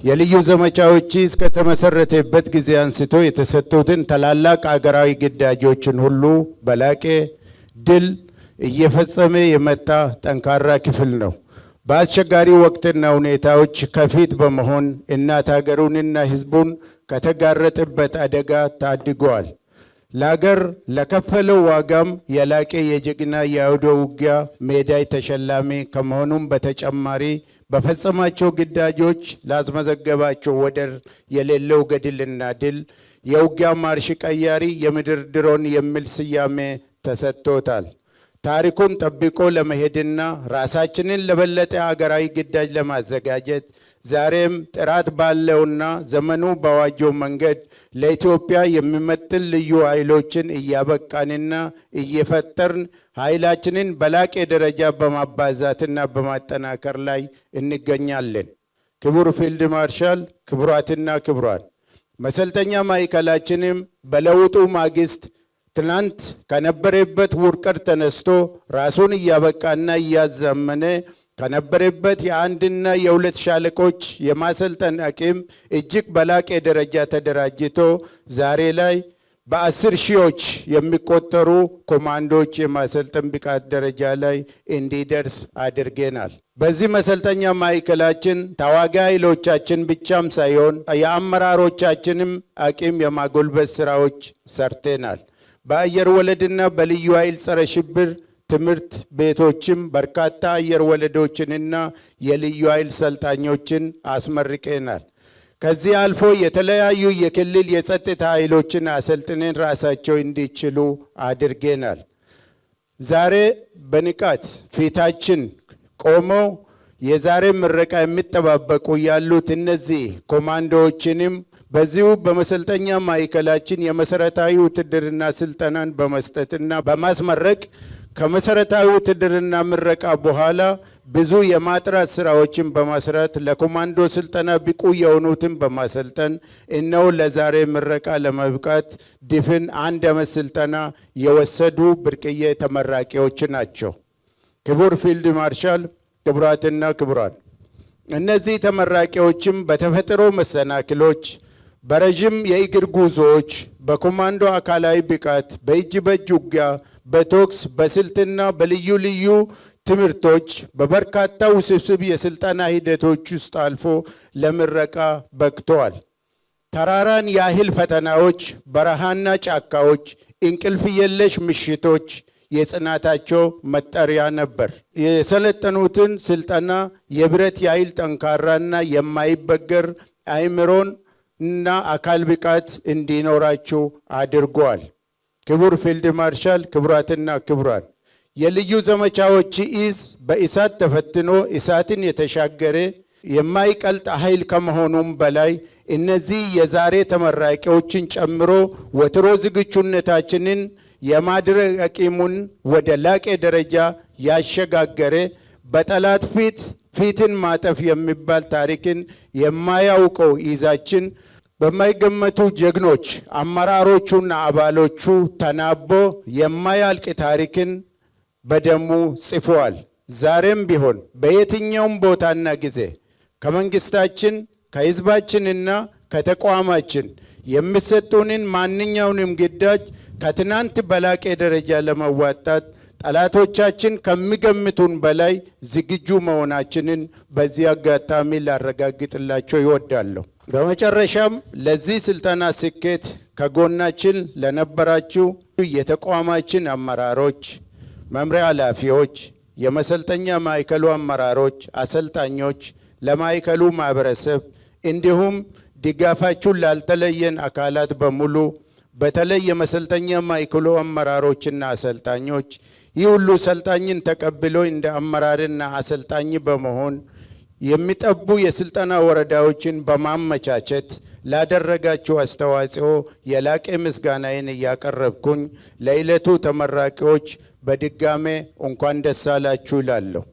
የልዩ ዘመቻዎች እስከ ተመሰረተበት ጊዜ አንስቶ የተሰጡትን ታላላቅ አገራዊ ግዳጆችን ሁሉ በላቀ ድል እየፈጸመ የመጣ ጠንካራ ክፍል ነው። በአስቸጋሪ ወቅትና ሁኔታዎች ከፊት በመሆን እናት ሀገሩንና ሕዝቡን ከተጋረጠበት አደጋ ታድገዋል። ለሀገር ለከፈለው ዋጋም የላቀ የጀግና የአውደ ውጊያ ሜዳይ ተሸላሚ ከመሆኑም በተጨማሪ በፈጸማቸው ግዳጆች ላስመዘገባቸው ወደር የሌለው ገድልና ድል የውጊያ ማርሽ ቀያሪ የምድር ድሮን የሚል ስያሜ ተሰጥቶታል። ታሪኩን ጠብቆ ለመሄድና ራሳችንን ለበለጠ ሀገራዊ ግዳጅ ለማዘጋጀት ዛሬም ጥራት ባለውና ዘመኑ በዋጀው መንገድ ለኢትዮጵያ የሚመጥን ልዩ ኃይሎችን እያበቃንና እየፈጠርን ኃይላችንን በላቀ ደረጃ በማባዛትና በማጠናከር ላይ እንገኛለን። ክቡር ፊልድ ማርሻል፣ ክቡራትና ክቡራን፣ መሰልጠኛ ማዕከላችንም በለውጡ ማግስት ትናንት ከነበረበት ውድቀት ተነስቶ ራሱን እያበቃና እያዘመነ ከነበረበት የአንድና የሁለት ሻለቆች የማሰልጠን አቅም እጅግ በላቀ ደረጃ ተደራጅቶ ዛሬ ላይ በ10 ሺዎች የሚቆጠሩ ኮማንዶዎች የማሰልጠን ብቃት ደረጃ ላይ እንዲደርስ አድርገናል። በዚህ መሰልጠኛ ማዕከላችን ተዋጊ ኃይሎቻችን ብቻም ሳይሆን የአመራሮቻችንም አቅም የማጎልበት ስራዎች ሰርተናል። በአየር ወለድና በልዩ ኃይል ጸረ ሽብር ትምህርት ቤቶችም በርካታ አየር ወለዶችንና የልዩ ኃይል ሰልጣኞችን አስመርቀናል። ከዚህ አልፎ የተለያዩ የክልል የጸጥታ ኃይሎችን አሰልጥነን ራሳቸው እንዲችሉ አድርገናል። ዛሬ በንቃት ፊታችን ቆመው የዛሬ ምረቃ የሚጠባበቁ ያሉት እነዚህ ኮማንዶዎችንም በዚሁ በመሰልጠኛ ማዕከላችን የመሰረታዊ ውትድርና ስልጠናን በመስጠትና በማስመረቅ ከመሰረታዊ ውትድርና ምረቃ በኋላ ብዙ የማጥራት ስራዎችን በመስራት ለኮማንዶ ስልጠና ብቁ የሆኑትን በማሰልጠን እነሆ ለዛሬ ምረቃ ለመብቃት ድፍን 1 ዓመት ስልጠና የወሰዱ ብርቅዬ ተመራቂዎች ናቸው። ክቡር ፊልድ ማርሻል፣ ክቡራትና ክቡራን፣ እነዚህ ተመራቂዎችም በተፈጥሮ መሰናክሎች፣ በረዥም የእግር ጉዞዎች፣ በኮማንዶ አካላዊ ብቃት፣ በእጅ በእጅ ውጊያ፣ በቶክስ፣ በስልትና በልዩ ልዩ ትምህርቶች በበርካታ ውስብስብ የስልጠና ሂደቶች ውስጥ አልፎ ለምረቃ በቅተዋል። ተራራን ያህል ፈተናዎች፣ በረሃና ጫካዎች፣ እንቅልፍ የለሽ ምሽቶች የጽናታቸው መጠሪያ ነበር። የሰለጠኑትን ስልጠና የብረት ያህል ጠንካራና የማይበገር አእምሮን እና አካል ብቃት እንዲኖራቸው አድርጓል። ክቡር ፊልድ ማርሻል፣ ክቡራትና ክቡራን፣ የልዩ ዘመቻዎች እዝ በእሳት ተፈትኖ እሳትን የተሻገረ የማይቀልጥ ኃይል ከመሆኑም በላይ እነዚህ የዛሬ ተመራቂዎችን ጨምሮ ወትሮ ዝግጁነታችንን የማድረግ አቅሙን ወደ ላቀ ደረጃ ያሸጋገረ በጠላት ፊትን ማጠፍ የሚባል ታሪክን የማያውቀው እዛችን በማይገመቱ ጀግኖች አመራሮቹና አባሎቹ ተናቦ የማያልቅ ታሪክን በደሙ ጽፏል። ዛሬም ቢሆን በየትኛውም ቦታና ጊዜ ከመንግስታችን ከህዝባችንና ከተቋማችን የሚሰጡንን ማንኛውንም ግዳጅ ከትናንት በላቀ ደረጃ ለመዋጣት ጠላቶቻችን ከሚገምቱን በላይ ዝግጁ መሆናችንን በዚህ አጋጣሚ ላረጋግጥላቸው ይወዳለሁ። በመጨረሻም ለዚህ ስልጠና ስኬት ከጎናችን ለነበራችሁ የተቋማችን አመራሮች፣ መምሪያ ኃላፊዎች፣ የመሰልጠኛ ማዕከሉ አመራሮች፣ አሰልጣኞች፣ ለማዕከሉ ማህበረሰብ እንዲሁም ድጋፋችሁን ላልተለየን አካላት በሙሉ በተለይ የመሰልጠኛ ማዕከሉ አመራሮችና አሰልጣኞች ይህ ሁሉ ሰልጣኝን ተቀብሎ እንደ አመራርና አሰልጣኝ በመሆን የሚጠቡ የስልጠና ወረዳዎችን በማመቻቸት ላደረጋችሁ አስተዋጽኦ የላቀ ምስጋናዬን እያቀረብኩኝ ለዕለቱ ተመራቂዎች በድጋሜ እንኳን ደስ አላችሁ እላለሁ።